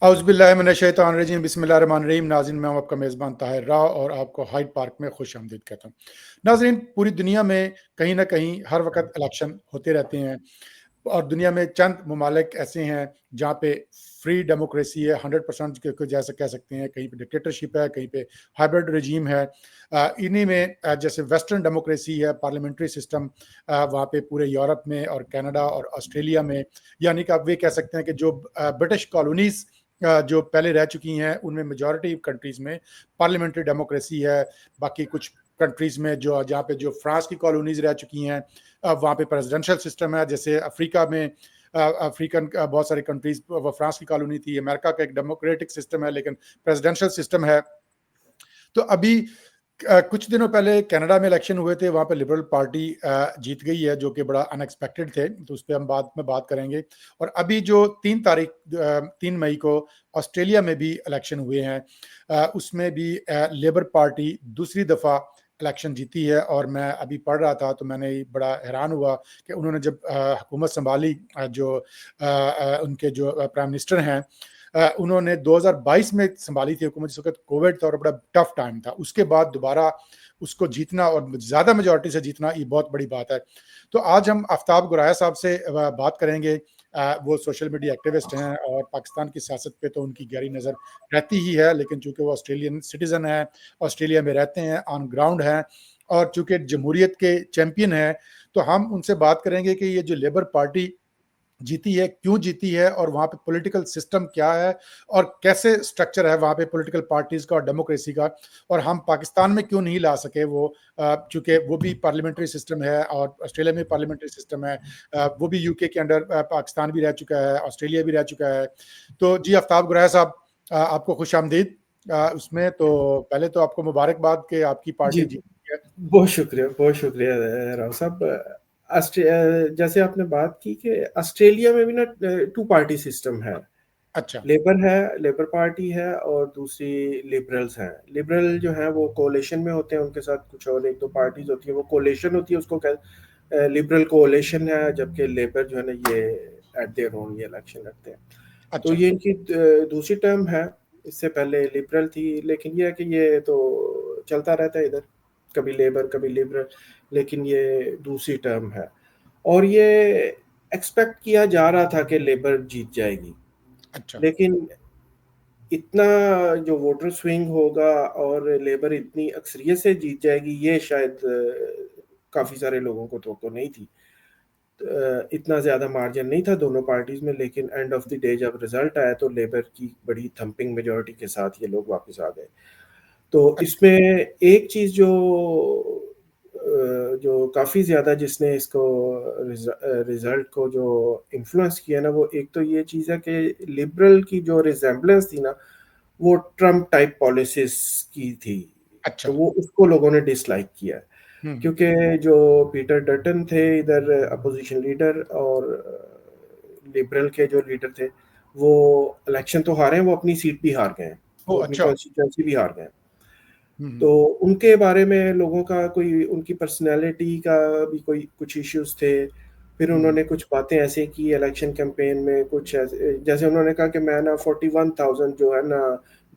औज़ुबिल्लाहि बिस्मिल्लाहिर्रहमानिर्रहीम। नाज़रीन, मैं हूं आपका मेज़बान ताहिर राव और आपको हाइड पार्क में खुशामदीद कहता हूँ। नाज़रीन, पूरी दुनिया में कहीं न कहीं हर वक़्त इलेक्शन होते रहते हैं और दुनिया में चंद ममालिक ऐसे हैं जहाँ पे फ्री डेमोक्रेसी है, 100% को जैसे कह सकते हैं, कहीं पे डिक्टेटरशिप है, कहीं पे हाइब्रिड रेजीम है। इन्हीं में जैसे वेस्टर्न डेमोक्रेसी है, पार्लियामेंट्री सिस्टम वहाँ पे पूरे यूरोप में और कनाडा और ऑस्ट्रेलिया में, यानी कि आप ये कह सकते हैं कि जो ब्रिटिश कॉलोनीज़ जो पहले रह चुकी हैं, उनमें मेजॉरिटी कंट्रीज़ में पार्लियामेंट्री डेमोक्रेसी है। बाकी कुछ कंट्रीज़ में जो जहाँ पे जो फ्रांस की कॉलोनीज़ रह चुकी हैं, वहाँ पे प्रेसिडेंशियल सिस्टम है। जैसे अफ्रीका में अफ्रीकन बहुत सारी कंट्रीज़, वो फ्रांस की कॉलोनी थी। अमेरिका का एक डेमोक्रेटिक सिस्टम है, लेकिन प्रेसिडेंशियल सिस्टम है। तो अभी कुछ दिनों पहले कनाडा में इलेक्शन हुए थे, वहाँ पे लिबरल पार्टी जीत गई है, जो कि बड़ा अनएक्सपेक्टेड थे, तो उस पे हम बाद में बात करेंगे। और अभी जो 3 मई को ऑस्ट्रेलिया में भी इलेक्शन हुए हैं, उसमें भी लेबर पार्टी दूसरी दफ़ा इलेक्शन जीती है। और मैं अभी पढ़ रहा था तो मैंने बड़ा हैरान हुआ कि उन्होंने जब हुकूमत संभाली, उनके जो प्राइम मिनिस्टर हैं, उन्होंने 2022 में संभाली थी हुकूमत, जिस वक़्त कोविड था और बड़ा टफ टाइम था। उसके बाद दोबारा उसको जीतना और ज़्यादा मेजॉरिटी से जीतना, ये बहुत बड़ी बात है। तो आज हम आफ्ताब गुराया साहब से बात करेंगे। वो सोशल मीडिया एक्टिविस्ट हैं और पाकिस्तान की सियासत पे तो उनकी गहरी नज़र रहती ही है, लेकिन चूँकि वो ऑस्ट्रेलियन सिटीज़न हैं, ऑस्ट्रेलिया में रहते हैं, ऑन ग्राउंड हैं और चूँकि जमहूरियत के चैंपियन हैं, तो हम उनसे बात करेंगे कि ये जो लेबर पार्टी जीती है, क्यों जीती है और वहाँ पे पॉलिटिकल सिस्टम क्या है और कैसे स्ट्रक्चर है वहाँ पे पॉलिटिकल पार्टीज़ का और डेमोक्रेसी का, और हम पाकिस्तान में क्यों नहीं ला सके वो, चूँकि वो भी पार्लियामेंट्री सिस्टम है और ऑस्ट्रेलिया में पार्लियामेंट्री सिस्टम है। वो भी यूके के अंडर, पाकिस्तान भी रह चुका है, ऑस्ट्रेलिया भी रह चुका है। तो जी, आफ्ताब गुरैया साहब, आपको खुशामदीद उसमें। तो पहले तो आपको मुबारकबाद कि आपकी जी, पार्टी जीती है। बहुत शुक्रिया राव साहब। जैसे आपने बात की कि ऑस्ट्रेलिया में भी ना टू पार्टी सिस्टम है। अच्छा, लेबर पार्टी है और दूसरी लिबरल्स हैं। लिबरल जो है वो कोalition में होते हैं, उनके साथ कुछ और एक दो पार्टीज होती है, वो कोalition होती है, उसको लिबरल कोalition है। जबकि लेबर जो है ना, ये एट देयर ओन ये इलेक्शन लड़ते हैं। तो अच्छा। ये इनकी दूसरी टर्म है। इससे पहले लिबरल थी, लेकिन ये है कि ये तो चलता रहता है इधर, कभी लेबर कभी लिबरल, लेकिन ये दूसरी टर्म है। और ये एक्सपेक्ट किया जा रहा था कि लेबर जीत जाएगी, अच्छा, लेकिन इतना जो वोटर स्विंग होगा और लेबर इतनी अक्सरियत से जीत जाएगी, ये शायद काफ़ी सारे लोगों को तो नहीं थी। इतना ज़्यादा मार्जिन नहीं था दोनों पार्टीज में, लेकिन एंड ऑफ द डे जब रिजल्ट आया तो लेबर की बड़ी थंपिंग मेजॉरिटी के साथ ये लोग वापस आ गए। तो अच्छा। इसमें एक चीज़ जो काफ़ी ज़्यादा जिसने इसको रिजल्ट को जो इन्फ्लुएंस किया ना, वो एक तो ये चीज़ है कि लिबरल की जो रिजेम्बलेंस थी ना, वो ट्रम्प टाइप पॉलिसीज की थी। अच्छा। तो वो उसको लोगों ने डिसलाइक किया, हुँ, हुँ। क्योंकि जो पीटर डटन थे इधर अपोजिशन लीडर, और लिबरल के जो लीडर थे, वो इलेक्शन तो हारे हैं, वो अपनी सीट भी हार गए हैं, वो ओह! अपनी अच्छा। कॉन्स्टिट्यूंसी भी हार गए हैं। हुँ, हुँ। तो उनके बारे में लोगों का कोई, उनकी पर्सनैलिटी का भी कोई कुछ इश्यूज थे। फिर हुँ, उन्होंने कुछ बातें ऐसे की इलेक्शन कैंपेन में, कुछ ऐसे जैसे उन्होंने कहा कि मैं ना 41,000 जो है ना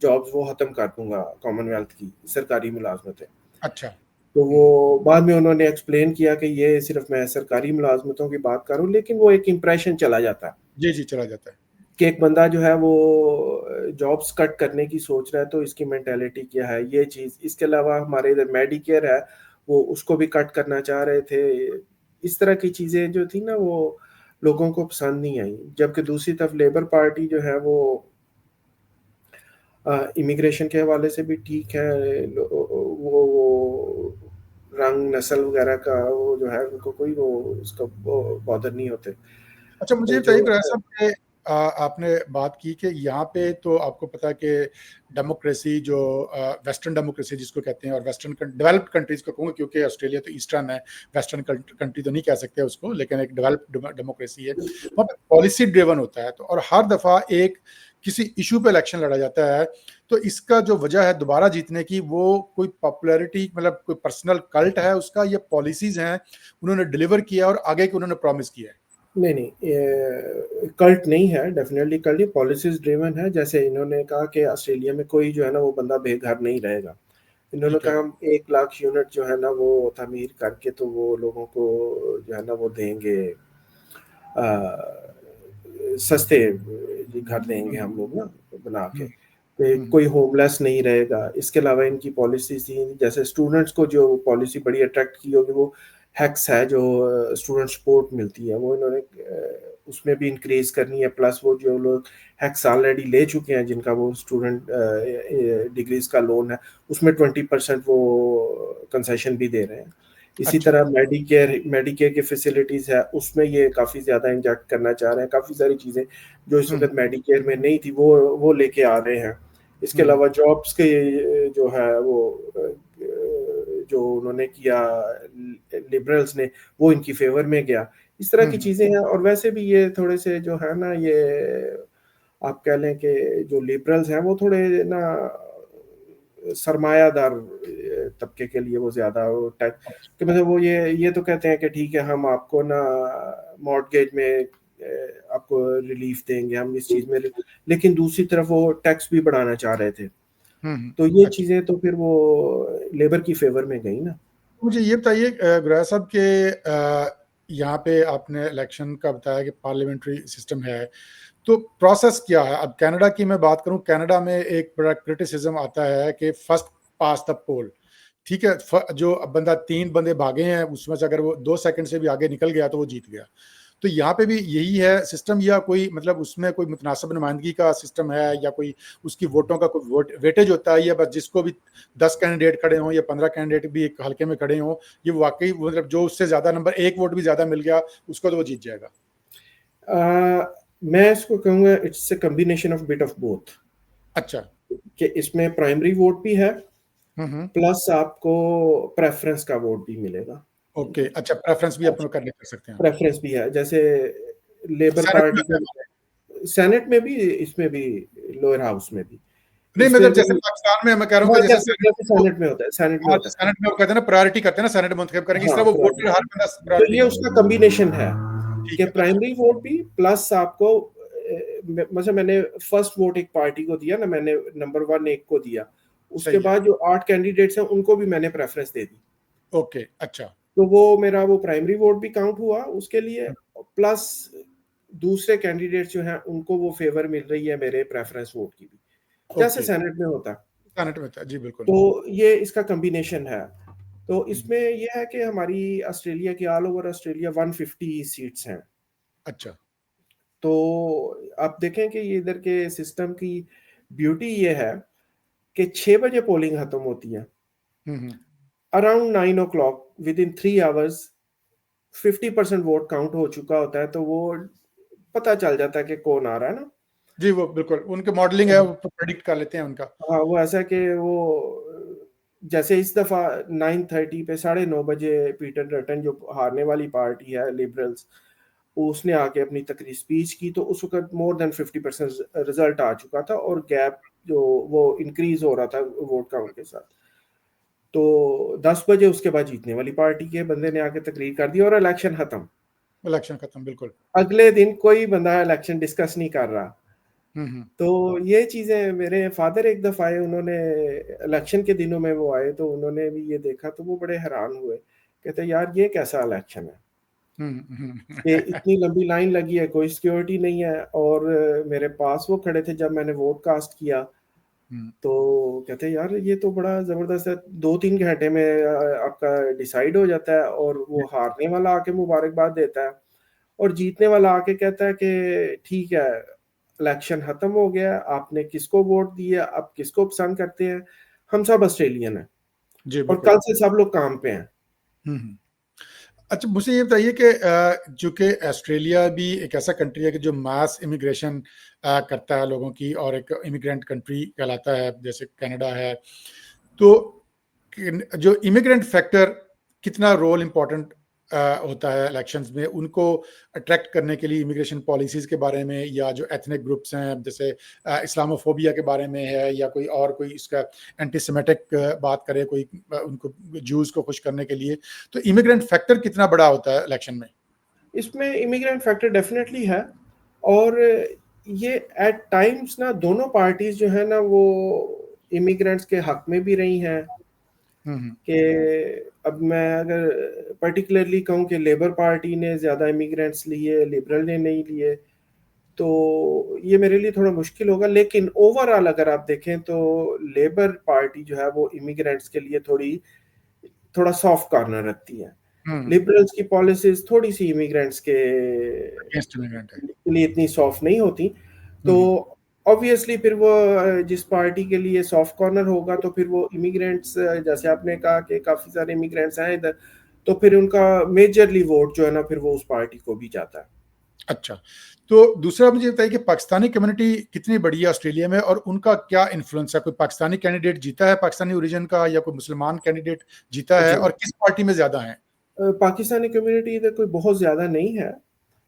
जॉब्स वो ख़त्म कर दूंगा कॉमनवेल्थ की सरकारी मुलाजमतें। अच्छा। तो हुँ, हुँ। वो बाद में उन्होंने एक्सप्लेन किया कि ये सिर्फ मैं सरकारी मुलाजमतों की बात करूं, लेकिन वो एक इम्प्रेशन चला जाता है जी, जी, चला जाता है। कि एक बंदा जो है वो जॉब्स कट करने की सोच रहा है, तो इसकी मेंटेलिटी क्या है, ये चीज़। इसके अलावा हमारे इधर मेडिकेयर है, वो उसको भी कट करना चाह रहे थे। इस तरह की चीज़ें जो थी ना, वो लोगों को पसंद नहीं आई। जबकि दूसरी तरफ लेबर पार्टी जो है वो इमिग्रेशन के हवाले से भी ठीक है। वो रंग नस्ल वगैरह का वो जो है, उनको कोई वो उसका बॉदर नहीं होते। अच्छा, मुझे ये तो बताइए गुरैया साहब कि आपने बात की कि यहाँ पे तो आपको पता है कि डेमोक्रेसी जो वेस्टर्न डेमोक्रेसी जिसको कहते हैं, और वेस्टर्न डेवलप्ड कंट्रीज़ को कहूँगा, क्योंकि ऑस्ट्रेलिया तो ईस्टर्न है, वेस्टर्न कंट्री तो नहीं कह सकते उसको, लेकिन एक डेवलप्ड डेमोक्रेसी है। वहाँ पे पॉलिसी ड्रिवन होता है, तो और हर दफ़ा एक किसी इश्यू पे इलेक्शन लड़ा जाता है। तो इसका जो वजह है दोबारा जीतने की, वो कोई पॉपुलैरिटी, मतलब कोई पर्सनल कल्ट है उसका, या पॉलिसीज़ हैं, उन्होंने डिलीवर किया और आगे की उन्होंने प्रॉमिस किया है? नहीं, नहीं, कल्ट नहीं है, डेफ़िनेटली कल्ट नहीं, पॉलिसीज़ ड्रिवन है। जैसे इन्होंने कहा कि ऑस्ट्रेलिया में कोई जो है ना वो बंदा बेघर नहीं रहेगा। इन्होंने ठीक है। कहा हम 1 लाख यूनिट जो है ना वो तामीर करके तो वो लोगों को जो है ना वो देंगे, सस्ते घर देंगे हम लोग ना बना के, हुँ, कि हुँ, कोई होमलेस नहीं रहेगा। इसके अलावा इनकी पॉलिसी थी, जैसे स्टूडेंट्स को जो पॉलिसी बड़ी अट्रैक्ट की होगी वो हैक्स है, जो स्टूडेंट सपोर्ट मिलती है, वो इन्होंने उसमें भी इंक्रीज करनी है। प्लस वो जो लोग हैक्स ऑलरेडी ले चुके हैं जिनका वो स्टूडेंट डिग्रीज का लोन है, उसमें 20% वो कंसेशन भी दे रहे हैं। इसी अच्छा। तरह मेडिकेयर मेडिकेयर की फैसिलिटीज़ है, उसमें ये काफ़ी ज़्यादा इंजेक्ट करना चाह रहे हैं। काफ़ी सारी चीज़ें जो इस हुँ, वक़्त मेडिकेयर में नहीं थी वो लेके आ रहे हैं। इसके हुँ, अलावा जॉब्स के जो है वो जो उन्होंने किया लिबरल्स ने, वो इनकी फ़ेवर में गया। इस तरह हुँ, की हुँ, चीज़ें हैं। और वैसे भी ये थोड़े से जो है ना ये आप कह लें कि जो लिबरल्स हैं वो थोड़े ना सरमायादार तबके के लिए वो ज़्यादा वो टैक्स, कि मतलब वो ये तो कहते हैं कि ठीक है हम आपको ना मॉर्टगेज में आपको रिलीफ देंगे, हम इस चीज़ में, लेकिन दूसरी तरफ वो टैक्स भी बढ़ाना चाह रहे थे। हुँ, हुँ। तो ये अच्छा, चीज़ें तो फिर वो लेबर की फ़ेवर में गई ना। मुझे ये बताइए गुरैया साहब कि यहाँ पे आपने इलेक्शन का बताया कि पार्लियामेंट्री सिस्टम है, तो प्रोसेस क्या है? अब कनाडा की मैं बात करूँ, कनाडा में एक बड़ा क्रिटिसिज़्म आता है कि फर्स्ट पास्ट द पोल, ठीक है? जो बंदा 3 बंदे भागे हैं, उसमें से अगर वो 2 सेकंड से भी आगे निकल गया, तो वो जीत गया। तो यहाँ पे भी यही है सिस्टम, या कोई मतलब उसमें कोई मुतनासिब नुमाइंदगी का सिस्टम है, या कोई उसकी वोटों का कोई वेटेज होता है, या बस जिसको भी 10 कैंडिडेट खड़े हों या 15 कैंडिडेट भी एक हल्के में खड़े हों, ये वाक़ई मतलब जो उससे ज़्यादा नंबर 1 वोट भी ज़्यादा मिल गया, उसको तो वो जीत जाएगा? मैं इसको कहूँगा it's a combination of bit of both, अच्छा। कि इसमें प्राइमरी वोट भी है, हुँ, हुँ। प्लस आपको प्रेफ़रेंस का वोट भी मिलेगा। ओके, अच्छा, प्रेफ़रेंस भी अपन कर सकते हैं। प्रेफ़रेंस भी है, जैसे लेबर सेनेट में पार्टी होता है हमारे। को सेनेट में भी, इसमें भी, लोअर हाउस में भी, नहीं, इसमें मतलब भी। जैसे पाकिस्तान में मैं कह रहा हूँ हाँ, कि जैसे जैसे सेनेट जैसे को, सेनेट में होता है, सेनेट में हाँ, होता सेनेट में वो कहते हैं ना प्रायोरिटी करते हैं ना, सेनेट मुंतखब है। करेंगे, इस हाँ, तरह वो वोटर हर प्राइमरी। बंदा तो प्रायोरिटी ये करता उसका कॉम्बिनेशन है, है। कि ठीक है, अच्छा, प्राइमरी वोट भी प्लस आपको मतलब मैंने फर्स्ट वोट एक पार्टी को दिया ना, मैंने नंबर 1 एक को दिया। उसके सही है। बाद जो 8 कैंडिडेट्स हैं उनको भी मैंने प्रेफ़रेंस दे दी। ओके, अच्छा। तो वो मेरा वो प्राइमरी वोट भी काउंट हुआ उसके लिए, हुँ, प्लस दूसरे कैंडिडेट जो हैं उनको वो फ़ेवर मिल रही है मेरे प्रेफ़रेंस वोट की भी, जैसे ओके, सेनेट में होता है। सेनेट में होता है। जी, बिल्कुल। तो ये इसका कॉम्बिनेशन है। तो हुँ, इसमें ये है कि हमारी ऑस्ट्रेलिया की, ऑल ओवर ऑस्ट्रेलिया 150 सीट्स हैं। अच्छा। तो आप देखें कि ये इधर के सिस्टम की ब्यूटी ये है कि 6 बजे पोलिंग खत्म होती है। हुँ, हुँ। Around 9 o'clock within 3 hours 50% vote count हो चुका होता है, तो वो पता चल जाता है कि कौन आ रहा है ना। जी, वो बिल्कुल, उनकी मॉडलिंग है, वो प्रेडिक्ट कर लेते हैं उनका। हाँ, वो ऐसा है कि जैसे इस दफ़ा 9:30 पे, साढ़े 9 बजे पीटर डटन जो हारने वाली पार्टी है लिबरल्स, उसने आके अपनी तकरीर स्पीच की, तो उस वक़्त मोर देन 50% रिज़ल्ट आ चुका था और गैप जो वो इंक्रीज़ हो रहा था वोट काउंट के साथ। तो 10 बजे उसके बाद जीतने वाली पार्टी के बंदे ने आके तकरीर कर दी और इलेक्शन खत्म। इलेक्शन खत्म, बिल्कुल। अगले दिन कोई बंदा इलेक्शन डिस्कस नहीं कर रहा। हुँ, हुँ। तो ये चीज़ें, मेरे फादर एक दफ़ा आए, उन्होंने इलेक्शन के दिनों में वो आए, तो उन्होंने भी ये देखा तो वो बड़े हैरान हुए। कहते यार ये कैसा इलेक्शन है? हुँ, हुँ। कि इतनी लंबी लाइन लगी है, कोई सिक्योरिटी नहीं है, और मेरे पास वो खड़े थे जब मैंने वोट कास्ट किया। हुँ, तो कहते यार ये तो बड़ा ज़बरदस्त है, 2-3 घंटे में आपका डिसाइड हो जाता है, और वो हारने वाला आके मुबारकबाद देता है, और जीतने वाला आके कहता है कि ठीक है, इलेक्शन खत्म हो गया, आपने किसको वोट दिया, आप किसको पसंद करते हैं, हम सब ऑस्ट्रेलियन हैं, जी, और बिल्कुल। कल से सब लोग काम पे हैं। हुँ, हुँ। अच्छा, मुझे ये बताइए कि चूँकि ऑस्ट्रेलिया भी एक ऐसा कंट्री है कि जो मास इमिग्रेशन करता है लोगों की, और एक इमिग्रेंट कंट्री कहलाता है, जैसे कनाडा है। तो किन जो इमिग्रेंट फैक्टर कितना रोल इम्पोर्टेंट होता है इलेक्शंस में? उनको अट्रैक्ट करने के लिए इमिग्रेशन पॉलिसीज़ के बारे में, या जो एथनिक ग्रुप्स हैं, जैसे इस्लामोफोबिया के बारे में है, या कोई और कोई इसका एंटी सेमेटिक बात करे कोई, उनको ज्यूज़ को खुश करने के लिए, तो इमिग्रेंट फैक्टर कितना बड़ा होता है इलेक्शन में? इसमें इमिग्रेंट फैक्टर डेफिनेटली है, और ये एट टाइम्स ना दोनों पार्टीज जो है ना वो इमिग्रेंट्स के हक में भी रही हैं। कि अब मैं अगर पर्टिकुलरली कहूँ कि लेबर पार्टी ने ज़्यादा इमिग्रेंट्स लिए, लिबरल ने नहीं लिए, तो ये मेरे लिए थोड़ा मुश्किल होगा। लेकिन ओवरऑल अगर आप देखें तो लेबर पार्टी जो है वो इमिग्रेंट्स के लिए थोड़ा सॉफ्ट कॉर्नर रखती है। लिबरल्स की पॉलिसीज थोड़ी सी इमिग्रेंट्स के इमिग्रेंट है। लिए इतनी सॉफ्ट नहीं होती। तो ऑब्वियसली फिर वो जिस पार्टी के लिए सॉफ्ट कॉर्नर होगा तो फिर वो इमिग्रेंट्स, जैसे आपने कहा कि काफी सारे इमिग्रेंट्स हैं इधर, तो फिर उनका मेजरली वोट जो है ना फिर वो उस पार्टी को भी जाता है। अच्छा, तो दूसरा मुझे बताइए कि पाकिस्तानी कम्युनिटी कितनी बड़ी है ऑस्ट्रेलिया में और उनका क्या इन्फ्लुएंस है? कोई पाकिस्तानी कैंडिडेट जीता है पाकिस्तानी ओरिजिन का, या कोई मुसलमान कैंडिडेट जीता है, जी, और किस पार्टी में ज्यादा है? पाकिस्तानी कम्युनिटी इधर कोई बहुत ज्यादा नहीं है, अच्छा।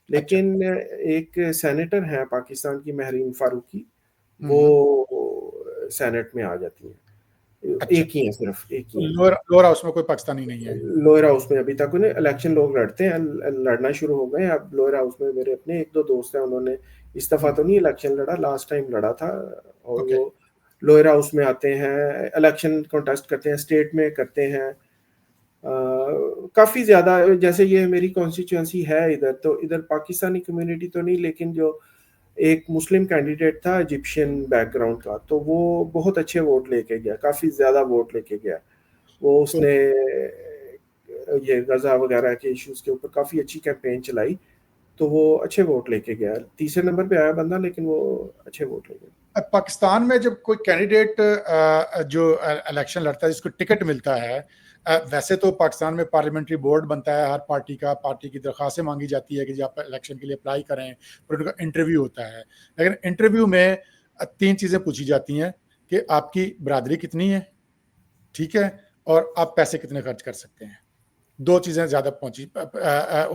लेकिन एक सेनेटर है पाकिस्तान की, महरीन फारूकी, वो हम्म। सेनेट में आ जाती है। अच्छा, एक ही है, सिर्फ एक ही है। लोअर लोअर हाउस में कोई पाकिस्तानी नहीं है? लोअर हाउस में अभी तक उन्हें इलेक्शन लोग लड़ते हैं, लड़ना शुरू हो गए अब लोअर हाउस में। मेरे अपने एक दो दोस्त हैं, उन्होंने इस दफा तो नहीं इलेक्शन लड़ा, लास्ट टाइम लड़ा था, और ओके। वो लोअर हाउस में आते हैं, इलेक्शन कॉन्टेस्ट करते हैं, स्टेट में करते हैं। काफी ज्यादा, जैसे ये मेरी कॉन्स्टिट्यूंसी है इधर, तो इधर पाकिस्तानी कम्युनिटी तो नहीं, लेकिन जो एक मुस्लिम कैंडिडेट था इजिप्शियन बैकग्राउंड का, तो वो बहुत अच्छे वोट लेके गया, काफी ज्यादा वोट लेके गया। वो तो उसने ये गजा वगैरह के इश्यूज के ऊपर काफी अच्छी कैंपेन चलाई, तो वो अच्छे वोट लेके गया। तीसरे नंबर पे आया बंदा, लेकिन वो अच्छे वोट ले गया। पाकिस्तान में जब कोई कैंडिडेट जो इलेक्शन लड़ता है, जिसको टिकट मिलता है, वैसे तो पाकिस्तान में पार्लियामेंट्री बोर्ड बनता है हर पार्टी का, पार्टी की दरख्वास्तें मांगी जाती है कि जी आप इलेक्शन के लिए अप्लाई करें, फिर उनका इंटरव्यू होता है। लेकिन इंटरव्यू में तीन चीज़ें पूछी जाती हैं कि आपकी बरादरी कितनी है, ठीक है, और आप पैसे कितने खर्च कर सकते हैं। दो चीजें ज्यादा पहुंची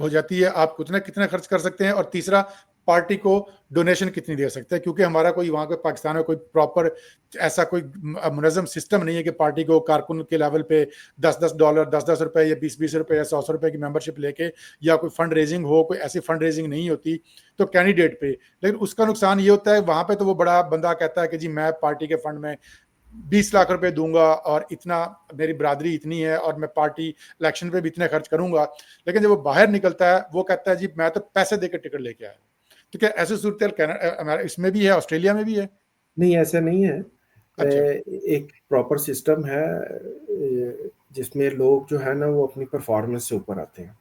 हो जाती है, आप कितने कितने खर्च कर सकते हैं, और तीसरा पार्टी को डोनेशन कितनी दे सकते हैं। क्योंकि हमारा कोई वहां पे पाकिस्तान में कोई प्रॉपर ऐसा कोई मुनज़्ज़म सिस्टम नहीं है कि पार्टी को कारकुन के लेवल पे $10 10 रुपए या 20 रुपए या 100 रुपए की मेंबरशिप लेके या कोई फंड रेजिंग हो, कोई ऐसी फंड रेजिंग नहीं होती तो कैंडिडेट पे। लेकिन उसका नुकसान ये होता है वहां पे, तो वो बड़ा बंदा कहता है कि जी मैं पार्टी के फंड में 20 लाख रुपए दूंगा और इतना मेरी बरादरी इतनी है और मैं पार्टी इलेक्शन पे भी इतने खर्च करूंगा। लेकिन जब वो बाहर निकलता है वो कहता है जी मैं तो पैसे देकर टिकट लेके आया। तो क्या ऐसी सूरत इसमें भी है, ऑस्ट्रेलिया में भी है? नहीं, ऐसा नहीं है। अच्छा। एक प्रॉपर सिस्टम है जिसमें लोग जो है ना वो अपनी परफॉर्मेंस से ऊपर आते हैं।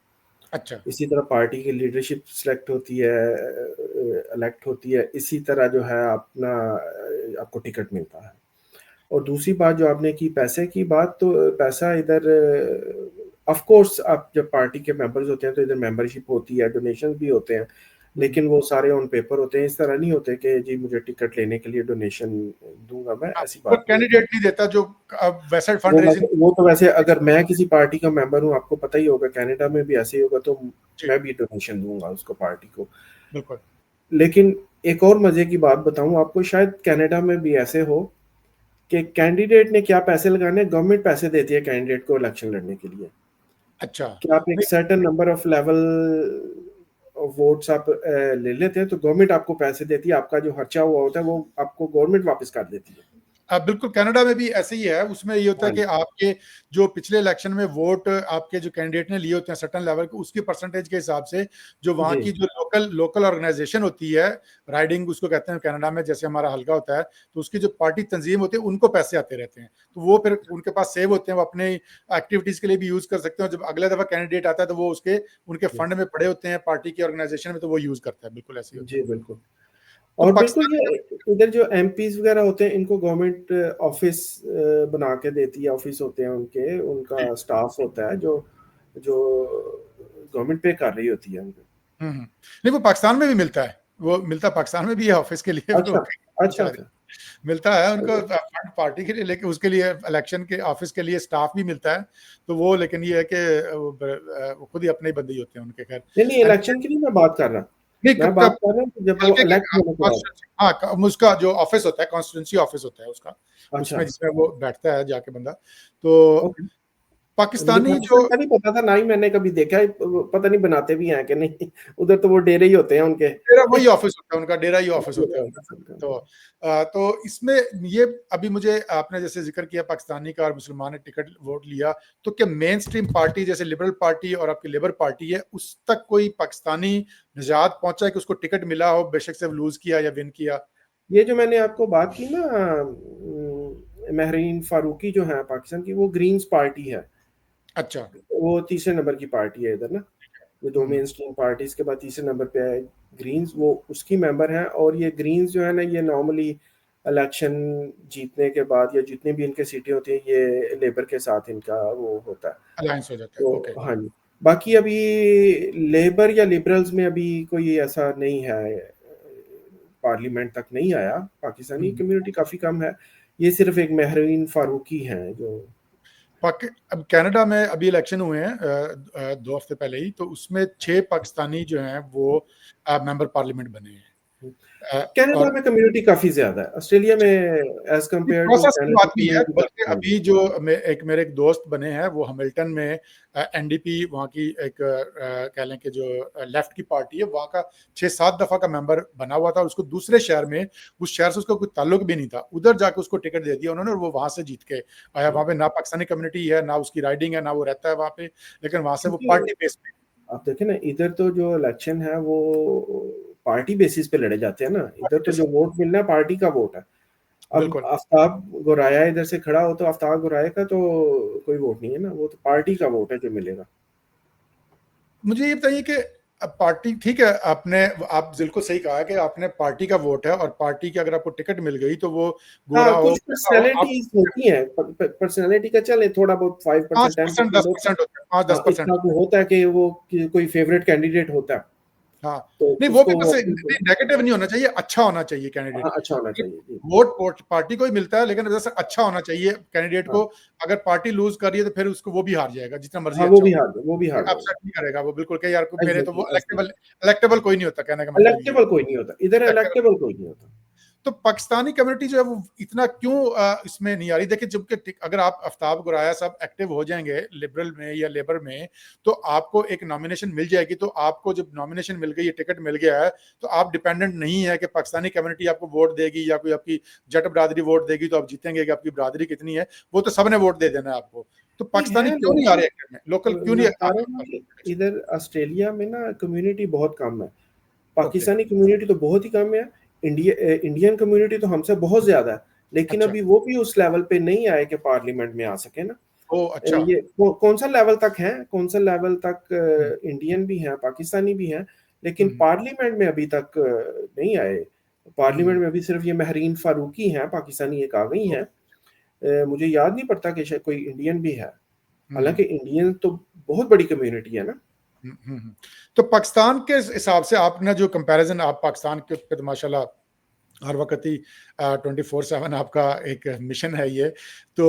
अच्छा। इसी तरह पार्टी की लीडरशिप सिलेक्ट होती है, इलेक्ट होती है, इसी तरह जो है अपना आपको टिकट मिलता है। और दूसरी बात जो आपने की पैसे की बात, तो पैसा इधर ऑफ कोर्स आप जब पार्टी के मेंबर्स होते हैं तो इधर मेंबरशिप होती है, डोनेशन भी होते हैं, लेकिन वो सारे ऑन पेपर होते हैं। इस तरह नहीं होते कि जी मुझे टिकट लेने के लिए डोनेशन दूंगा मैं, हाँ, ऐसी वो बात नहीं होती। कैंडिडेट नहीं देता जो वैसे फंड रेजिंग। वो तो वैसे अगर मैं किसी पार्टी का मेंबर हूँ, आपको पता ही होगा कनाडा में भी ऐसे ही होगा, तो जी मैं भी डोनेशन दूंगा उसको, पार्टी को। बिल्कुल। लेकिन एक और मजे की बात बताऊं आपको, शायद कनाडा में भी ऐसे हो कि कैंडिडेट ने क्या पैसे लगाने, गवर्नमेंट पैसे देती है कैंडिडेट को इलेक्शन लड़ने के लिए। अच्छा। कि आप एक certain number of level votes आप ले लेते हैं तो गवर्नमेंट आपको पैसे देती है, आपका जो खर्चा हुआ होता है वो आपको गवर्नमेंट वापस कर देती है। बिल्कुल, कनाडा में भी ऐसे ही है। उसमें ये होता है हाँ कि आपके जो पिछले इलेक्शन में वोट आपके जो कैंडिडेट ने लिए होते हैं सर्टेन लेवल के, उसकी परसेंटेज के हिसाब से जो वहाँ जी की जो लोकल लोकल ऑर्गेनाइजेशन होती है, राइडिंग उसको कहते हैं कनाडा में, जैसे हमारा हल्का होता है, तो उसकी जो पार्टी तंजीम होती है उनको पैसे आते रहते हैं, तो वो फिर उनके पास सेव होते हैं, वो अपने एक्टिविटीज के लिए भी यूज कर सकते हैं। जब अगले दफा कैंडिडेट आता है तो वो उसके उनके जी फंड में पड़े होते हैं पार्टी की ऑर्गेनाइजेशन में, तो वो यूज करता है। बिल्कुल ऐसे ही होता जी है। बिल्कुल। तो और बिल्कुल पाकिस्तान ये इधर जो एमपीज वगैरह होते हैं इनको गवर्नमेंट ऑफिस बना के देती है, ऑफिस होते हैं उनके, में। उनका स्टाफ होता है जो जो गवर्नमेंट पे कर रही होती है उनको। नहीं, वो पाकिस्तान में भी मिलता है, वो मिलता पाकिस्तान में भी है ऑफिस के लिए, फिर वो अच्छा अच्छा कर्मचारी अच्छा। मिलता है उनको फंड पार्टी के लिए, लेकिन उसके लिए इलेक्शन के ऑफिस के लिए स्टाफ भी मिलता है। तो वो लेकिन ये है कि वो खुद ही अपने ही बंदे ही होते हैं उनके। खैर नहीं नहीं, इलेक्शन की नहीं मैं बात कर रहा, नहीं, मैं बात कर रहा हूँ कि जब वो हल्के के इलेक्ट होने के बाद। हाँ, उसका जो ऑफिस होता है, कॉन्स्टिट्यूंसी ऑफिस होता है उसका, अच्छा। उसमें जिसमें वो बैठता है जाके बंदा। तो ओके। मुझे पाकिस्तानी जो पाकिस्तान का नहीं पता था, ना ही मैंने कभी देखा है, पता नहीं बनाते भी हैं कि नहीं। उधर तो वो डेरे ही होते हैं उनके। डेरा वही ऑफिस होता है उनका, डेरा ही ऑफिस होता है उनका। तो इसमें ये अभी मुझे आपने जैसे जिक्र किया पाकिस्तानी का और मुसलमान ने टिकट वोट लिया, तो क्या मेन स्ट्रीम पार्टी जैसे लिबरल पार्टी और आपकी लेबर पार्टी है, उस तक कोई पाकिस्तानी निजात पहुंचा है कि उसको टिकट मिला हो, बेशक से लूज किया या विन किया? ये जो मैंने आपको बात की ना, महरीन फारूकी जो है पाकिस्तान की, वो ग्रीन्स पार्टी है। अच्छा। वो तीसरे नंबर की पार्टी है इधर ना। ये दो हम्म। मेन स्ट्रीम पार्टीज के बाद तीसरे नंबर पे है ग्रीन्स, वो उसकी मेंबर हैं। और ये ग्रीन्स जो है ना, ये नॉर्मली इलेक्शन जीतने के बाद या जितने भी इनके सीटें होती हैं, ये लेबर के साथ इनका वो होता है। अलायंस हो जाता है, तो ओके। हाँ जी, बाकी अभी लेबर या लिबरल्स में अभी कोई ऐसा नहीं है, पार्लियामेंट तक नहीं आया। पाकिस्तानी हम्म। कम्युनिटी काफ़ी कम है। ये सिर्फ एक महरीन फारूकी हैं जो। अब कनाडा में अभी इलेक्शन हुए हैं 2 हफ्ते पहले ही, तो उसमें 6 पाकिस्तानी जो हैं वो मेंबर पार्लियामेंट बने हैं। कनाडा और में कम्युनिटी काफ़ी ज़्यादा है, ऑस्ट्रेलिया में एज़ कम्पेयर टू प्रोसेस की कनाडा बात भी है, कम्युनिटी बल्कि काफ़ी कम है। अभी जो मेरे एक दोस्त बने हैं वो हैमिल्टन में एनडीपी वहाँ की एक कह लें कि जो लेफ्ट की पार्टी है वहाँ का 6-7 दफा का मेंबर बना हुआ था, और उसको दूसरे शहर में, उस शहर से उसका कोई ताल्लुक भी नहीं था, उधर जाके उसको टिकट दे दिया उन्होंने और वो वहां से जीत के आया। वहाँ पे ना पाकिस्तानी कम्युनिटी है, ना उसकी राइडिंग है, ना वो रहता है वहाँ पे, लेकिन वहां से वो क्योंकि पार्टी बेस पे। आप देखें ना, इधर तो जो इलेक्शन है वो पार्टी बेसिस पे लड़े जाते हैं ना। इधर तो जो वोट मिलना है पार्टी का वोट है। अब बिल्कुल। आफ्ताब गोराया इधर से खड़ा हो तो आफ्ताब गोराया का तो कोई वोट नहीं है ना, वो तो पार्टी का वोट है जो मिलेगा। मुझे ये बताइए कि अब पार्टी ठीक है, आपने आप बिल्कुल सही कहा है कि आपने पार्टी का वोट है, और पार्टी की अगर आपको टिकट मिल गई तो वो गोरा हाँ, हो कुछ काला हो आप पर्सनैलिटीज होती हैं, पर्सनैलिटी का चले थोड़ा बहुत 5% 5% 10% दस होता है। परसेंट होता है, 5-10% इतना तो होता है कि वो कोई फेवरेट कैंडिडेट होता है, हाँ। तो नहीं वो भी उसको वो बस अपनी। नेगेटिव नहीं होना चाहिए, अच्छा होना चाहिए कैंडिडेट। हाँ, अच्छा होना चाहिए जी। वोट पार्टी को ही मिलता है, लेकिन जैसे अच्छा होना चाहिए कैंडिडेट हाँ को। अगर पार्टी लूज कर रही है तो फिर उसको वो भी हार जाएगा, जितना मर्जी हाँ, अच्छा हो, वो भी हार जाएगा। अपसेट नहीं करेगा वो बिल्कुल कि यार मेरे तो वो एग्जैक्टली। इलेक्टेबल इलेक्टेबल कोई नहीं होता, कहने का मतलब ये इलेक्टेबल कोई नहीं होता इधर, है। इलेक्टेबल कोई नहीं होता। तो पाकिस्तानी कम्युनिटी जो है वो इतना क्यों इसमें नहीं आ रही? देखिए, जबकि अगर आप आफ्ताब गुराया साहब एक्टिव हो जाएंगे लिबरल में या लेबर में, तो आपको एक नॉमिनेशन मिल जाएगी। तो आपको जब नॉमिनेशन मिल गई है, टिकट मिल गया है, तो आप डिपेंडेंट नहीं है कि पाकिस्तानी कम्युनिटी आपको वोट देगी या कोई आपकी जट बरादरी वोट देगी तो आप जीतेंगे, कि आपकी बरादरी कितनी है। वो तो सबने वोट दे देना है आपको। तो नहीं पाकिस्तानी है क्यों नहीं आ लोग। रहे एक्टिव में, लोकल क्यों नहीं मैं आ बता रहा रहे हूँ कि इलेक्शन? इधर ऑस्ट्रेलिया में ना कम्युनिटी बहुत कम है। ओके। पाकिस्तानी कम्युनिटी तो बहुत ही कम है। इंडियन कम्युनिटी तो हमसे बहुत ज़्यादा है, लेकिन अच्छा। अभी वो भी उस लेवल पे नहीं आए कि पार्लियामेंट में आ सके ना। ओ अच्छा। ये कौन सा लेवल तक है, कौन सा लेवल तक हम्म, इंडियन भी हैं, पाकिस्तानी भी हैं, लेकिन हम्म, पार्लियामेंट में अभी तक नहीं आए। हम्म, पार्लियामेंट में अभी सिर्फ ये महरीन फारूकी हैं, पाकिस्तानी एक आ गई हैं। मुझे याद नहीं पड़ता कि शायद कोई इंडियन भी है। हम्म, हालांकि इंडियन तो बहुत बड़ी कम्युनिटी है ना। तो पाकिस्तान के हिसाब से आपने जो कंपैरिजन, आप पाकिस्तान के पे तो माशाल्लाह हर वक्त ही 24/7 आपका एक मिशन है ये। तो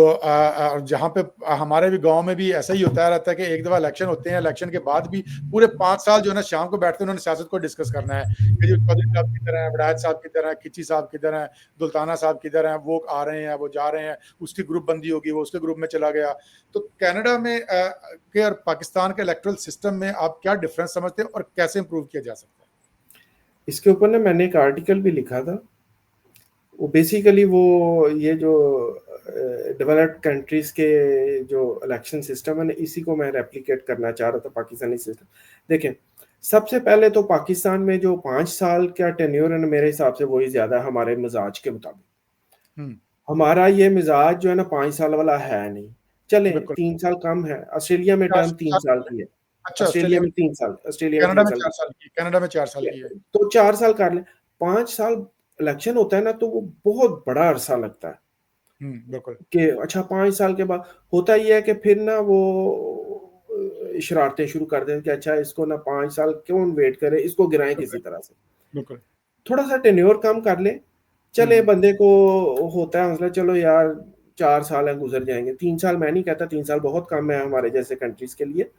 जहाँ पे हमारे भी गांव में भी ऐसा ही होता रहता है कि एक दफ़ा इलेक्शन होते हैं, इलेक्शन के बाद भी पूरे 5 साल जो है ना शाम को बैठते हैं, उन्होंने सियासत को डिस्कस करना है कि जो चौधरी साहब किधर हैं, वड़ैच साहब किधर हैं, खिची साहब किधर हैं, दुल्ताना साहब किधर हैं, वो आ रहे हैं, वो जा रहे हैं, उसकी ग्रुप बंदी होगी, वो उसके ग्रुप में चला गया। तो कनाडा में के और पाकिस्तान के इलेक्ट्रल सिस्टम में आप क्या डिफरेंस समझते हैं और कैसे इंप्रूव किया जा सकता है? इसके ऊपर ना मैंने एक आर्टिकल भी लिखा था। वो बेसिकली वो ये जो डेवलप्ड कंट्रीज के जो इलेक्शन सिस्टम है ना, इसी को मैं रेप्लिकेट करना चाह रहा था पाकिस्तानी सिस्टम। देखें, सबसे पहले तो पाकिस्तान में जो 5 साल का टेन्योर है ना, मेरे हिसाब से वही ज़्यादा है हमारे मिजाज के मुताबिक। हम्म। हमारा ये मिजाज जो है ना 5 साल वाला है नहीं। चले बिल्कुल। 3 साल कम है, ऑस्ट्रेलिया में चार टर्म तीन चार साल की है। अच्छा, ऑस्ट्रेलिया ऑस्ट्रेलिया में में 3 साल, ऑस्ट्रेलिया में कनाडा तीन में साल 4 साल की, कनाडा में 4 साल की है। तो 4 साल कर लें। 5 साल इलेक्शन होता है ना, तो वो बहुत बड़ा अरसा लगता है बिल्कुल। कि अच्छा 5 साल के बाद होता ही है कि फिर ना वो शरारतें शुरू कर दें कि अच्छा इसको ना 5 साल क्यों वेट करें, इसको गिराएं बिल्कुल, किसी तरह से। बिल्कुल। थोड़ा सा टेन्योर कम कर ले, चले हुँ, बंदे को होता है हौसला, चलो यार 4 साल है गुजर जाएंगे। 3 साल मैं नहीं कहता, 3 साल बहुत कम है हमारे जैसे कंट्रीज के लिए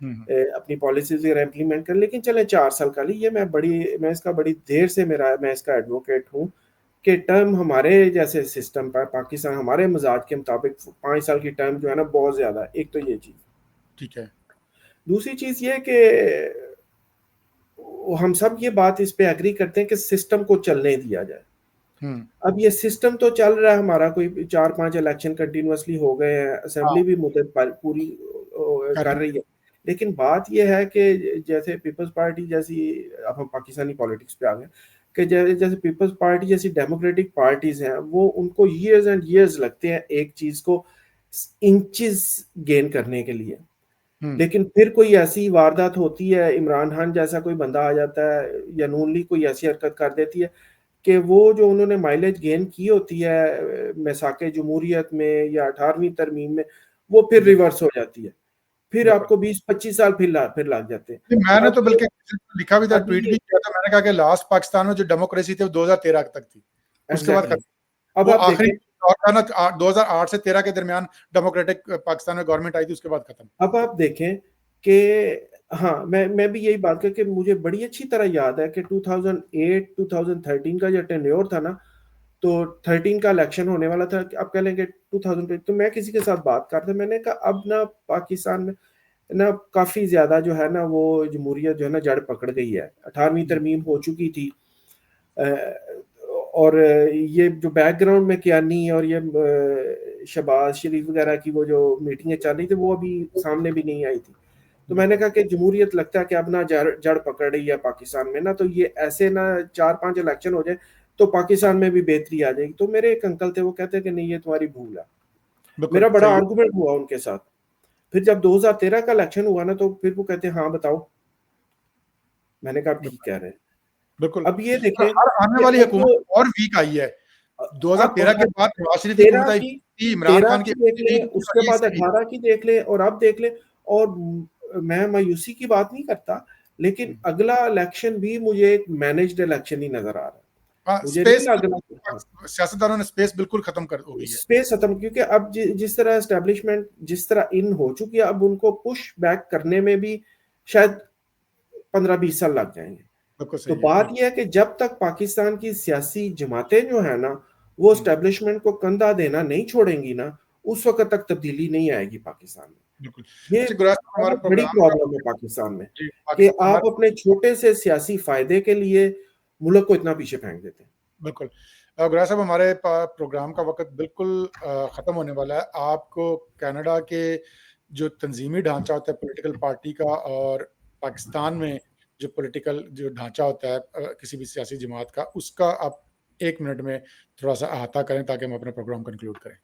हुँ, हुँ, अपनी पॉलिसीज वगैरह इम्प्लीमेंट कर, लेकिन चले 4 साल का लिए। मैं इसका बड़ी देर से मैं इसका एडवोकेट हूँ कि टर्म हमारे जैसे सिस्टम पर पाकिस्तान हमारे मजाज के मुताबिक 5 साल की टर्म जो है ना बहुत ज़्यादा है। एक तो ये चीज़। ठीक है। दूसरी चीज़ ये कि हम सब ये बात इस पे एग्री करते हैं कि सिस्टम को चलने दिया जाए। हुँ। अब ये सिस्टम तो चल रहा है हमारा, कोई 4-5 इलेक्शन कंटिन्यूअसली हो गए हैं, हाँ, असेंबली भी मुद्दत पर पूरी कर कर रही है। लेकिन बात ये है कि जैसे पीपल्स पार्टी जैसी, अब हम पाकिस्तानी पॉलिटिक्स पे आ गए, कि जैसे पीपल्स पार्टी जैसी डेमोक्रेटिक पार्टीज़ हैं, वो उनको ईयर्स एंड ईयर्स लगते हैं एक चीज़ को इंचेस गेन करने के लिए। हुँ, लेकिन फिर कोई ऐसी वारदात होती है, इमरान खान जैसा कोई बंदा आ जाता है या नून लीग कोई ऐसी हरकत कर देती है कि वो जो उन्होंने माइलेज गेन की होती है मिसाके जमहूरियत में या 18वीं तरमीम में, वो फिर बिल्कुल, रिवर्स हो जाती है। फिर बिल्कुल। आपको 20-25 साल फिर लग जाते हैं। नहीं, मैंने अब तो बल्कि लिखा भी था, ट्वीट अभी भी किया था, मैंने कहा कि लास्ट पाकिस्तान में जो डेमोक्रेसी थी वो 2013 तक थी। उसके बाद एग्ज़ैक्टली। खत्म। अब वो आप आखिरी देखें दौर था ना, 2008 से 13 के दरमियान डेमोक्रेटिक पाकिस्तान में गवर्नमेंट आई थी, उसके बाद खत्म। अब आप देखें कि हाँ, मैं भी यही बात करके मुझे बड़ी अच्छी तरह याद है कि 2008-2013 का जो टेन्योर था ना, तो 13 का इलेक्शन होने वाला था। आप कह लेंगे 2000 तो मैं किसी के साथ बात कर रहा था, मैंने कहा अब ना पाकिस्तान में ना काफ़ी ज़्यादा जो है ना वो जमहूरियत जो है ना जड़ पकड़ गई है। 18वीं हुँ, तरमीम हो चुकी थी। अ, और ये जो बैकग्राउंड में कियानी और ये शहबाज शरीफ वगैरह की वो जो मीटिंगें चल रही थी, वो अभी सामने भी नहीं आई थी। तो मैंने बिल्कुल। कहा कि जमहूरियत लगता है कि अब ना जड़ जड़ पकड़ रही है पाकिस्तान में ना, तो ये ऐसे ना 4-5 इलेक्शन हो जाए तो पाकिस्तान में भी बेहतरी आ जाएगी। तो मेरे एक अंकल थे, वो कहते हैं कि नहीं, ये तुम्हारी भूल है। बिल्कुल, मेरा बड़ा सही है। आर्गुमेंट हुआ उनके साथ। फिर जब 2013 का इलेक्शन हुआ ना, तो फिर वो कहते हैं हाँ बताओ। मैंने कहा आप ठीक बिल्कुल, कह रहे हैं। बिल्कुल। अब ये और देखें हर आने कि वाली अब हुकूमत और वीक आई है। आप 2013 के हर बाद नवाज शरीफ की हुकूमत 13 आई की थी, इमरान 13 खान की की देख वीक लें, थी और उसके ये बाद इससे वीक। 18 की देख लें और अब देख लें। और मैं मायूसी की बात नहीं करता, लेकिन हुँ। अगला इलेक्शन भी मुझे एक मैनेज्ड इलेक्शन ही नज़र आ रहा है। हाँ, मुझे नहीं स्पेस लग रहा। हाँ, सियासतदानों ने स्पेस बिल्कुल खत्म कर हो गई है। स्पेस खत्म, क्योंकि अब जिस तरह एस्टेब्लिशमेंट जिस तरह इन हो चुकी है, अब उनको पुश बैक करने में भी शायद 15-20 साल लग जाएँगे। बिल्कुल तो सही है, बात बिल्कुल। ये है कि जब तक पाकिस्तान की सियासी जमातें जो है ना, वो हुँ, एस्टेब्लिशमेंट को कंधा देना नहीं छोड़ेंगी ना, उस वक़्त तक तब्दीली नहीं आएगी पाकिस्तान में। बिल्कुल। ये अच्छा, गुरैश साहब, हमारे बहुत बड़ी प्रोग्राम का प्रॉब्लम है वक़्त। पाकिस्तान में, जी, कि आप हमारे अपने छोटे से सियासी फ़ायदे के लिए मुल्क को इतना पीछे फेंक देते हैं। बिल्कुल। गुरैश साहब, हमारे प्रोग्राम का वक़्त बिल्कुल ख़त्म होने वाला है। आपको कनाडा के जो तंज़ीमी ढाँचा होता है पॉलिटिकल पार्टी का, और पाकिस्तान में जो पॉलिटिकल जो ढाँचा होता है किसी भी सियासी जमात का, उसका आप 1 मिनट में थोड़ा-सा अहाता करें ताकि हम अपना प्रोग्राम कंक्लूड करें।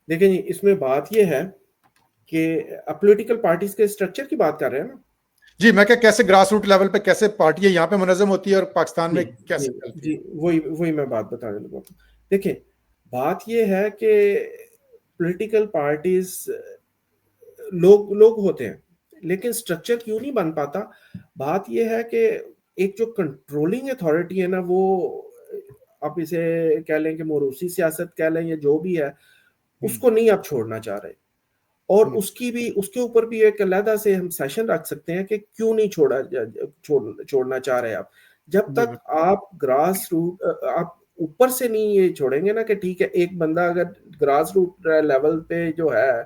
देखिए जी, इसमें बात ये है कि पॉलिटिकल पार्टीज़ के स्ट्रक्चर की बात कर रहे हैं ना? जी, मैं क्या, कैसे ग्रास रूट लेवल पे कैसे पार्टियाँ यहाँ पे मुनज़्ज़म होती है और पाकिस्तान जी, में जी, कैसे चलती है? जी, वही वही मैं बात बताने लगा था। देखिए, बात ये है कि पॉलिटिकल पार्टीज़ लोग लोग होते हैं, लेकिन स्ट्रक्चर क्यों नहीं बन पाता? बात ये है कि एक जो कंट्रोलिंग अथॉरिटी है ना, वो आप इसे कह लें कि मोरूसी सियासत कह लें या जो भी है, हुँ, उसको नहीं आप छोड़ना चाह रहे। और हुँ, उसकी भी उसके ऊपर भी एक अलहदा से हम सेशन रख सकते हैं कि क्यों नहीं छोड़ना चाह रहे आप। जब बिल्कुल। तक आप ग्रास रूट आप ऊपर से नहीं ये छोड़ेंगे ना कि ठीक है, एक बंदा अगर ग्रास रूट लेवल पे जो है,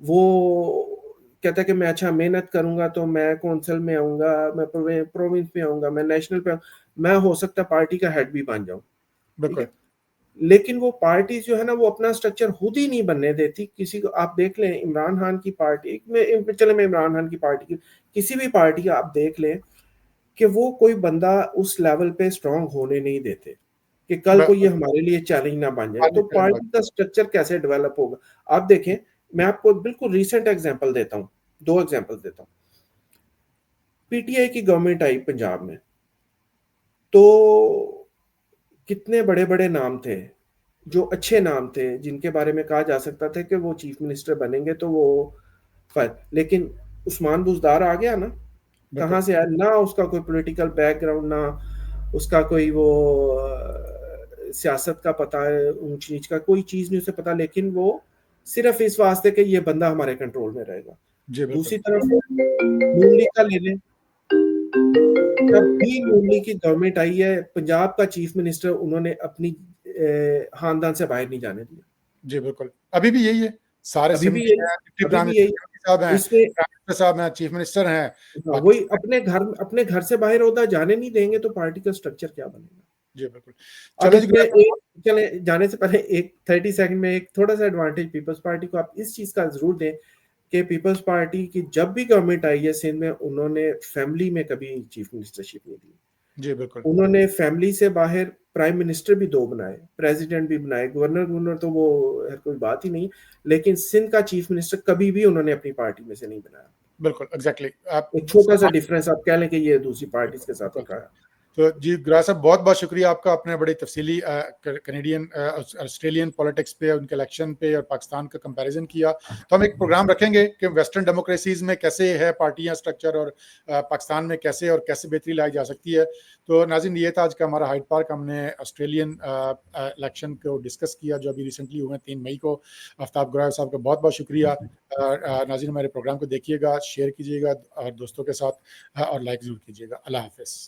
वो कहता है कि मैं अच्छा मेहनत करूँगा तो मैं कौंसल में आऊँगा, मैं प्रोविंस में आऊँगा, मैं नेशनल पे मैं हो सकता है पार्टी का हेड भी बन जाऊँ, ठीक बिल्कुल। है? लेकिन वो पार्टी जो है ना, वो अपना स्ट्रक्चर खुद ही नहीं बनने देती किसी को। आप देख लें इमरान खान की पार्टी में, चले मैं इमरान खान की पार्टी की किसी भी पार्टी का आप देख लें कि वो कोई बंदा उस लेवल पे स्ट्रांग होने नहीं देते कि कल ब को ये हमारे लिए चैलेंज ना बन जाए। पानी तो फिल्म पार्टी का स्ट्रक्चर कैसे डेवलप होगा? आप देखें, मैं आपको बिल्कुल रीसेंट एग्जांपल देता हूँ, 2 एग्जांपल देता हूँ। पीटीआई की गवर्नमेंट आई पंजाब में, तो कितने बड़े-बड़े नाम थे, जो अच्छे नाम थे, जिनके बारे में कहा जा सकता था कि वो चीफ मिनिस्टर बनेंगे तो वो लेकिन उस्मान बुज़दार आ गया ना, कहाँ बिल्कुल, से आया? ना उसका कोई पॉलिटिकल बैकग्राउंड, ना उसका कोई वो सियासत का पता है, ऊँच-नीच का कोई चीज़ नहीं उसे पता, लेकिन वो सिर्फ़ इस वास्ते कि ये बंदा हमारे कंट्रोल में रहेगा। जी, बिल्कुल। दूसरी तरफ नून लीग का ले लें, जब भी नून लीग की गवर्नमेंट आई है, पंजाब का चीफ मिनिस्टर उन्होंने अपनी खानदान से बाहर नहीं जाने दिया। जी, बिल्कुल। अभी भी यही है, सारे अभी भी सिमरी यही हैं, डिप्टी अभी प्राइम भी मिनिस्टर यही योगी साहब हैं, इसमें प्राइम मिनिस्टर साहब हैं, चीफ मिनिस्टर हैं, हाँ, वही पाकिस्तान अपने घर से बाहर ओहदा जाने नहीं देंगे तो पार्टी का स्ट्रक्चर क्या बनेगा? जी, बिल्कुल। अब चलो जी, इसमें एक चले जाने से पहले एक 30 सेकंड में एक थोड़ा-सा एडवांटेज पीपल्स पार्टी को आप इस चीज़ का ज़रूर दें कि पीपल्स पार्टी की जब भी गवर्नमेंट आई है सिंध में, उन्होंने फैमिली में कभी चीफ मिनिस्टरशिप नहीं दी। जी, बिल्कुल। उन्होंने फैमिली से बाहर प्राइम मिनिस्टर भी 2 बनाए, प्रेसिडेंट भी बनाए, गवर्नर तो वो कोई बात ही नहीं, लेकिन सिंध का चीफ मिनिस्टर कभी भी उन्होंने अपनी पार्टी में से नहीं बनाया। बिल्कुल, एग्ज़ैक्टली आप एक छोटा-सा डिफरेंस आप कह लें कि ये दूसरी पार्टीज़ के साथ बिल्कुल। रखा है। तो जी, गुरार साहब बहुत-बहुत शुक्रिया आपका, आपने बड़ी तफ़सीली कैनेडियन ऑस्ट्रेलियन पॉलिटिक्स पे, उनके इलेक्शन पे और पाकिस्तान का कंपैरिज़न किया। तो हम एक प्रोग्राम रखेंगे कि वेस्टर्न डेमोक्रेसीज़ में कैसे है पार्टियाँ स्ट्रक्चर और पाकिस्तान में कैसे बेहतरी लाई जा सकती है। तो नाज़रीन, ये था आज का हमारा हाइड पार्क। हमने ऑस्ट्रेलियन इलेक्शन को डिस्कस किया जो अभी रिसेंटली हुए 3 मई को। आफ्ताब गुरार साहब का बहुत-बहुत शुक्रिया। नाज़रीन, हमारे प्रोग्राम को देखिएगा, शेयर कीजिएगा और दोस्तों के साथ और लाइक ज़रूर कीजिएगा। अल्लाह हाफ़िज़।